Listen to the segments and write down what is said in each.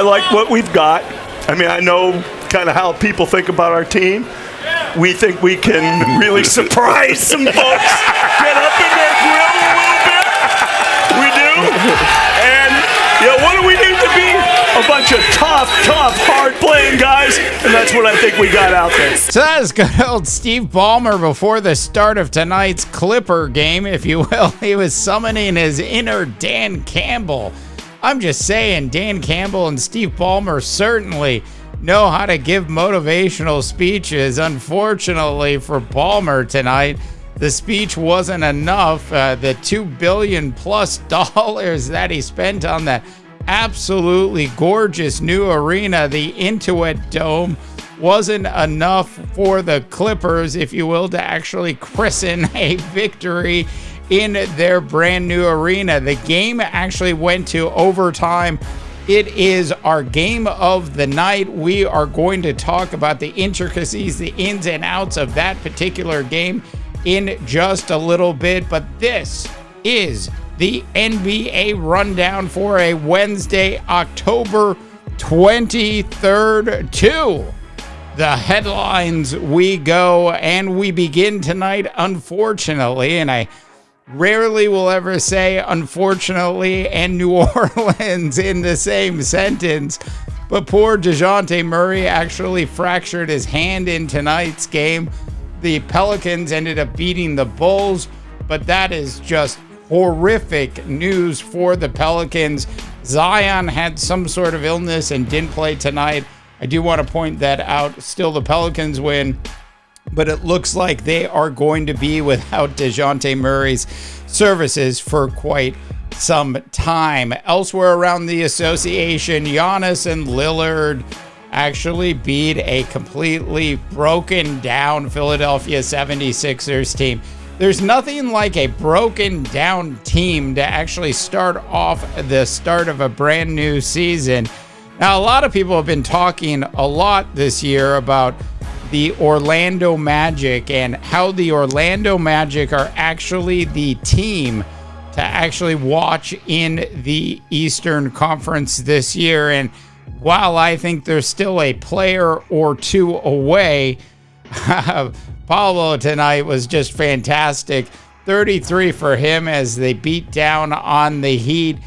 I like what we've got. I mean, I know kind of how people think about our team. We think we can really surprise some folks. Get up in their grill a little bit. We do. And, what do we need to be? A bunch of tough, hard-playing guys. And that's what I think we got out there. So that is good old Steve Ballmer before the start of tonight's Clipper game, if you will. He was summoning his inner Dan Campbell. I'm just saying, Dan Campbell and Steve Ballmer certainly know how to give motivational speeches. Unfortunately for Ballmer tonight, the speech wasn't enough. The $2 billion+ that he spent on that absolutely gorgeous new arena, the Intuit Dome, wasn't enough for the Clippers, if you will, to actually christen a victory in their brand new arena. The game actually went to overtime. It is our game of the night. We are going to talk about the intricacies, the ins and outs of that particular game in just a little bit. But this is the NBA rundown for a Wednesday, October 23rd. To the headlines we go, and we begin tonight, unfortunately, and I rarely will ever say unfortunately and New Orleans in the same sentence, but poor DeJounte Murray actually fractured his hand in tonight's game. The Pelicans ended up beating the Bulls, but that is just horrific news for the Pelicans. Zion had some sort of illness and didn't play tonight. I do want to point that out. Still, the Pelicans win, but it looks like they are going to be without DeJounte Murray's services for quite some time. Elsewhere around the association, Giannis and Lillard actually beat a completely broken down Philadelphia 76ers team. There's nothing like a broken down team to actually start off the start of a brand new season. Now, a lot of people have been talking a lot this year about the Orlando Magic and how the Orlando Magic are actually the team to actually watch in the Eastern Conference this year. And while I think there's still a player or two away, Paolo tonight was just fantastic. 33 for him as they beat down on the Heat.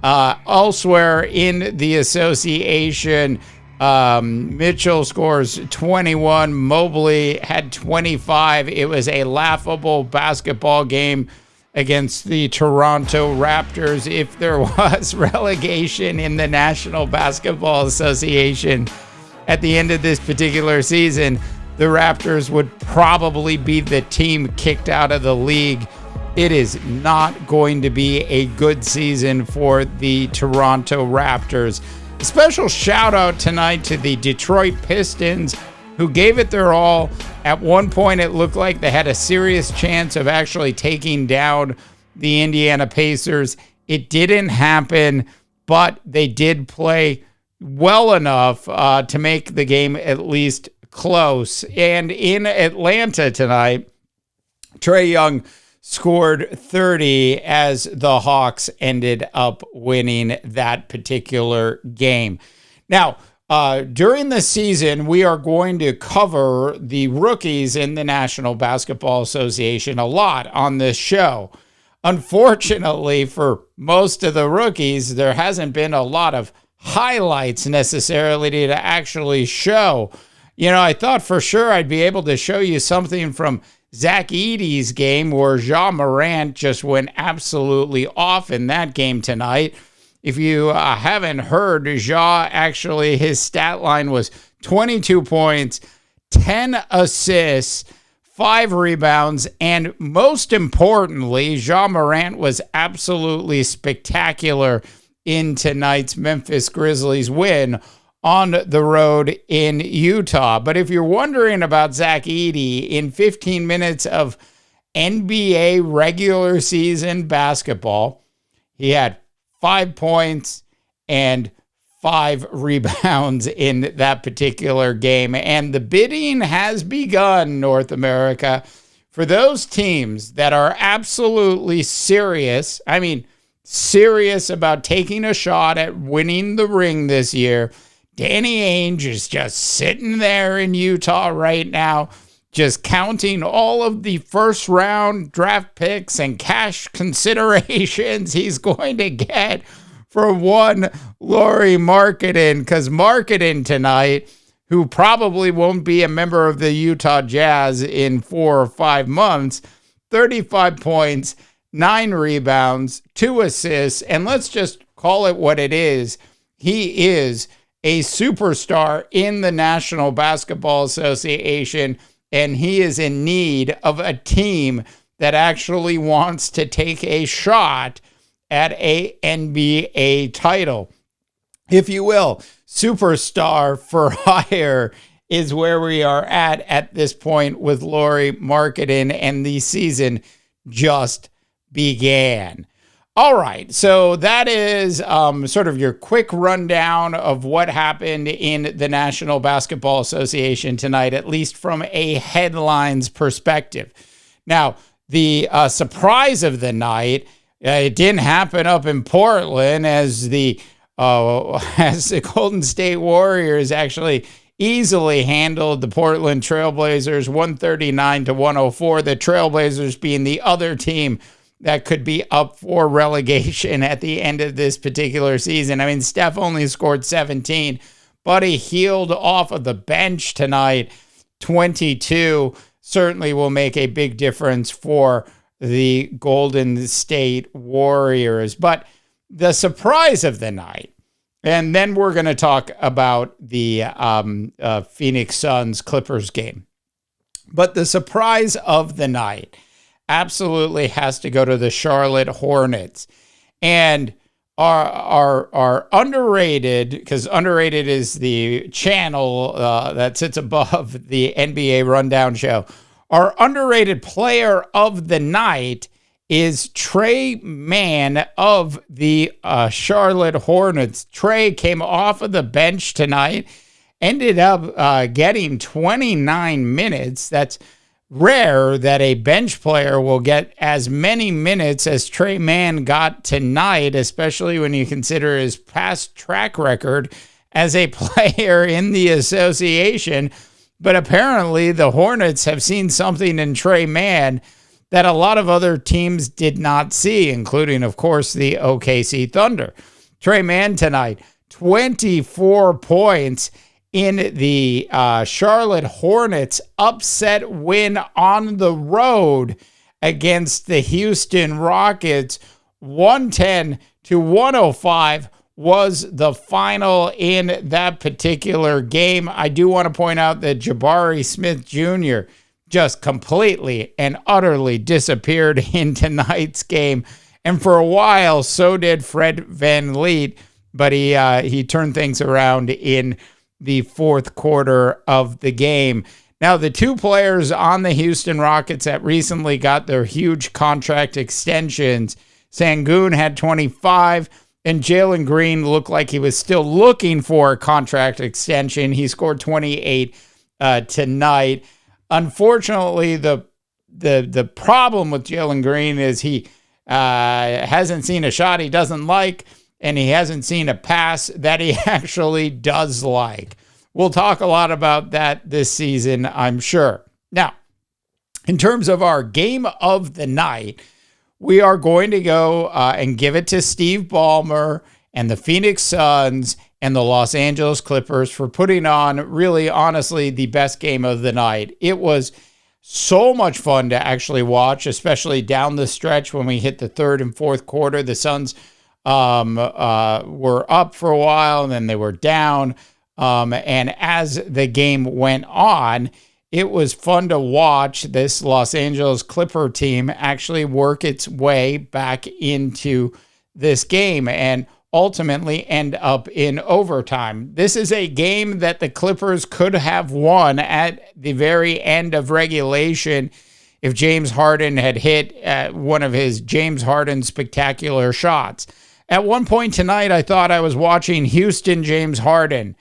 Elsewhere in the association, Mitchell scores 21. Mobley had 25. It was a laughable basketball game against the Toronto Raptors. If there was relegation in the National Basketball Association at the end of this particular season, the Raptors would probably be the team kicked out of the league. It is not going to be a good season for the Toronto Raptors. A special shout out tonight to the Detroit Pistons, who gave it their all. At one point, it looked like they had a serious chance of actually taking down the Indiana Pacers. It didn't happen, but they did play well enough to make the game at least close. And in Atlanta tonight, Trae Young scored 30 as the Hawks ended up winning that particular game. Now, during the season, we are going to cover the rookies in the National Basketball Association a lot on this show. Unfortunately, for most of the rookies, there hasn't been a lot of highlights necessarily to actually show. You know, I thought for sure I'd be able to show you something from Zach Edey's game where Ja Morant just went absolutely off in that game tonight. If you haven't heard, Ja actually, his stat line was 22 points, 10 assists, 5 rebounds, and most importantly, Ja Morant was absolutely spectacular in tonight's Memphis Grizzlies win on the road in Utah. But if you're wondering about Zach Edey, in 15 minutes of NBA regular season basketball, he had 5 points and 5 rebounds in that particular game. And the bidding has begun, North America, for those teams that are absolutely serious. I mean, serious about taking a shot at winning the ring this year. Danny Ainge is just sitting there in Utah right now, just counting all of the first round draft picks and cash considerations he's going to get for one Lauri Markkanen, because Markkanen tonight, who probably won't be a member of the Utah Jazz in 4 or 5 months, 35 points, 9 rebounds, 2 assists, and let's just call it what it is. He is a superstar in the National Basketball Association, and he is in need of a team that actually wants to take a shot at a NBA title. If you will, superstar for hire is where we are at this point with Lauri Markkanen, and the season just began. All right, so that is sort of your quick rundown of what happened in the National Basketball Association tonight, at least from a headlines perspective. Now, the surprise of the night, it didn't happen up in Portland as the Golden State Warriors actually easily handled the Portland Trailblazers 139-104. The Trailblazers being the other team that could be up for relegation at the end of this particular season. I mean, Steph only scored 17, but he healed off of the bench tonight. 22 certainly will make a big difference for the Golden State Warriors. But the surprise of the night, and then we're going to talk about the Phoenix Suns Clippers game. But the surprise of the night absolutely has to go to the Charlotte Hornets, and are underrated, because underrated is the channel that sits above the NBA Rundown show. Our underrated player of the night is Tre Mann of the Charlotte Hornets. Tre came off of the bench tonight, ended up getting 29 minutes. That's rare that a bench player will get as many minutes as Tre Mann got tonight, especially when you consider his past track record as a player in the association. But apparently the Hornets have seen something in Tre Mann that a lot of other teams did not see, including, of course, the OKC Thunder. Tre Mann tonight, 24 points in the Charlotte Hornets upset win on the road against the Houston Rockets. 110-105 was the final in that particular game. I do want to point out that Jabari Smith Jr. just completely and utterly disappeared in tonight's game. And for a while, so did Fred VanVleet, but he turned things around in the fourth quarter of the game. Now, the two players on the Houston Rockets that recently got their huge contract extensions, Sengun had 25, and Jalen Green looked like he was still looking for a contract extension. He scored 28 tonight. Unfortunately, the problem with Jalen Green is he hasn't seen a shot he doesn't like, and he hasn't seen a pass that he actually does like. We'll talk a lot about that this season, I'm sure. Now, in terms of our game of the night, we are going to go and give it to Steve Ballmer and the Phoenix Suns and the Los Angeles Clippers for putting on, really, honestly, the best game of the night. It was so much fun to actually watch, especially down the stretch when we hit the third and fourth quarter. The Suns were up for a while, and then they were down. And as the game went on, it was fun to watch this Los Angeles Clipper team actually work its way back into this game and ultimately end up in overtime. This is a game that the Clippers could have won at the very end of regulation if James Harden had hit one of his James Harden spectacular shots. At one point tonight, I thought I was watching Houston James Harden.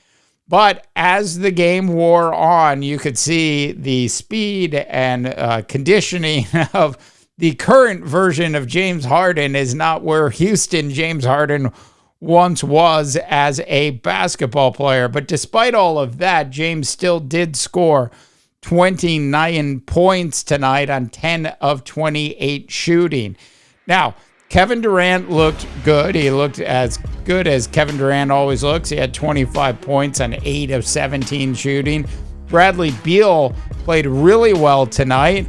But as the game wore on, you could see the speed and conditioning of the current version of James Harden is not where Houston James Harden once was as a basketball player. But despite all of that, James still did score 29 points tonight on 10 of 28 shooting. Now, Kevin Durant looked good. He looked as good as Kevin Durant always looks. He had 25 points on 8 of 17 shooting. Bradley Beal played really well tonight.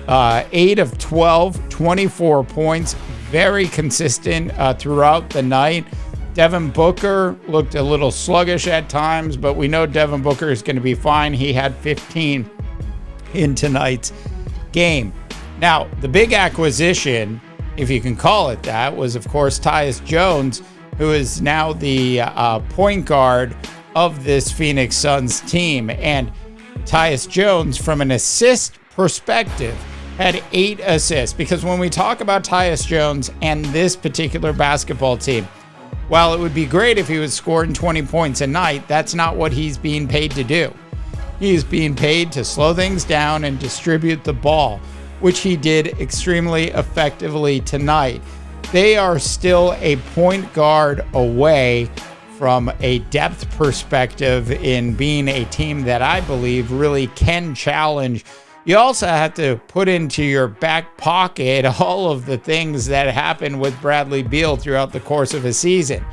8 of 12, 24 points. Very consistent throughout the night. Devin Booker looked a little sluggish at times, but we know Devin Booker is going to be fine. He had 15 in tonight's game. Now, the big acquisition, if you can call it that, was, of course, Tyus Jones, who is now the point guard of this Phoenix Suns team. And Tyus Jones, from an assist perspective, had 8 assists. Because when we talk about Tyus Jones and this particular basketball team, while it would be great if he was scoring 20 points a night, that's not what he's being paid to do. He's being paid to slow things down and distribute the ball, which he did extremely effectively tonight. They are still a point guard away from a depth perspective in being a team that I believe really can challenge. You also have to put into your back pocket all of the things that happened with Bradley Beal throughout the course of a season.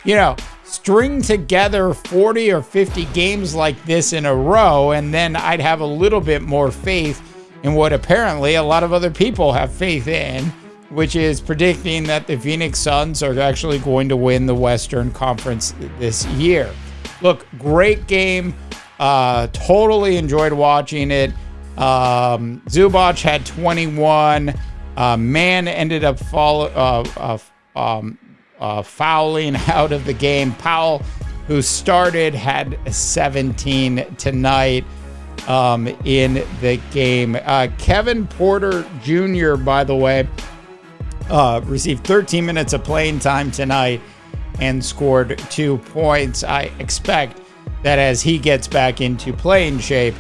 You know, string together 40 or 50 games like this in a row, and then I'd have a little bit more faith in what apparently a lot of other people have faith in, which is predicting that the Phoenix Suns are actually going to win the Western Conference this year. Look, great game. Totally enjoyed watching it. Zubac had 21. Man ended up fouling out of the game. Powell, who started, had 17 tonight in the game. Kevin Porter Jr., by the way, received 13 minutes of playing time tonight and scored 2 points. I expect that as he gets back into playing shape,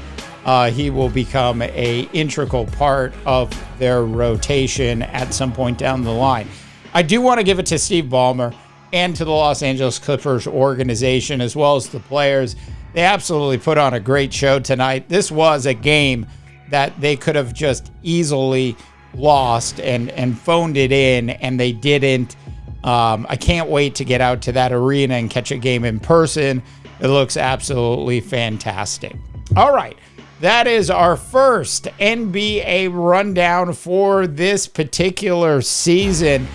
he will become an integral part of their rotation at some point down the line. I do want to give it to Steve Ballmer and to the Los Angeles Clippers organization, as well as the players. They absolutely put on a great show tonight. This was a game that they could have just easily lost and phoned it in, and they didn't. I can't wait to get out to that arena and catch a game in person. It looks absolutely fantastic. All right. That is our first NBA rundown for this particular season.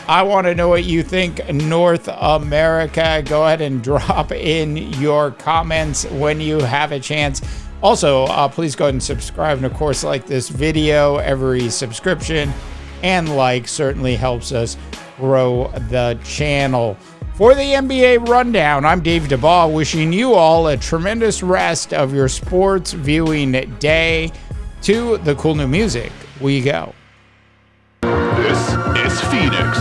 I want to know what you think, North America. Go ahead and drop in your comments when you have a chance. Also, please go ahead and subscribe. And, of course, like this video. Every subscription and like certainly helps us grow the channel. For the NBA Rundown, I'm Dave DeBaugh, wishing you all a tremendous rest of your sports viewing day. To the cool new music, we go. This is Phoenix.